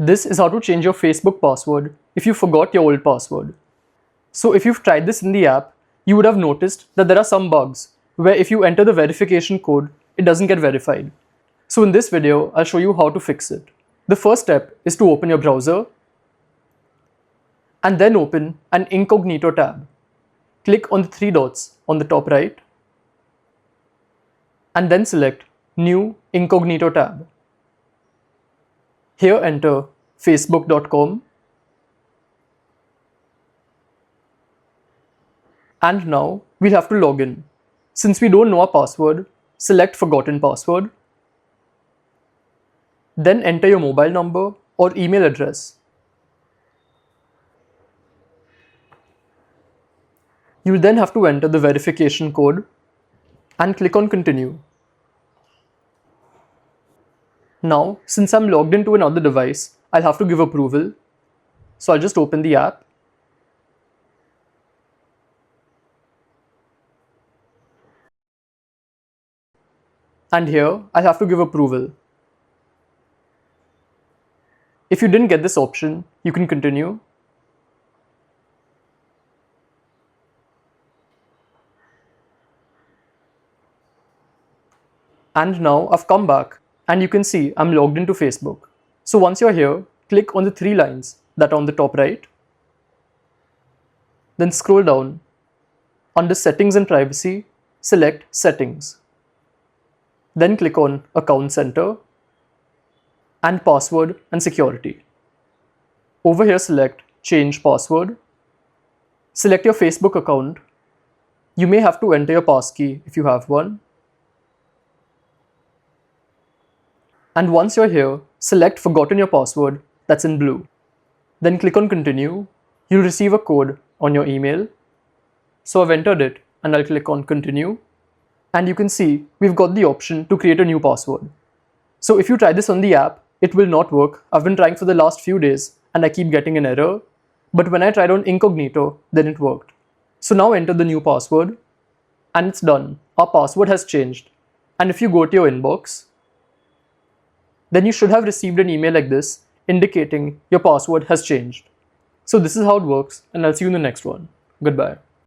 This is how to change your Facebook password if you forgot your old password. So if you've tried this in the app, you would have noticed that there are some bugs where if you enter the verification code, it doesn't get verified. So in this video, I'll show you how to fix it. The first step is to open your browser and then open an Incognito tab. Click on the three dots on the top right and then select New Incognito tab. Here enter facebook.com and now we'll have to log in. Since we don't know our password, select Forgotten Password. Then enter your mobile number or email address. You'll then have to enter the verification code and click on Continue. Now, since I'm logged into another device, I'll have to give approval. So I'll just open the app. And here, I'll have to give approval. If you didn't get this option, you can continue. And now I've come back and you can see I'm logged into Facebook. So once you're here, click on the three lines that are on the top right. Then scroll down. Under Settings and Privacy, select Settings. Then click on Account Center and Password and Security. Over here select Change Password. Select your Facebook account. You may have to enter your passkey if you have one. And once you're here, select Forgotten Your Password, that's in blue. Then click on Continue. You'll receive a code on your email. So I've entered it and I'll click on Continue. And you can see we've got the option to create a new password. So if you try this on the app, it will not work. I've been trying for the last few days and I keep getting an error. But when I tried on Incognito, then it worked. So now enter the new password and it's done. Our password has changed. And if you go to your inbox, then you should have received an email like this indicating your password has changed. So this is how it works and I'll see you in the next one. Goodbye.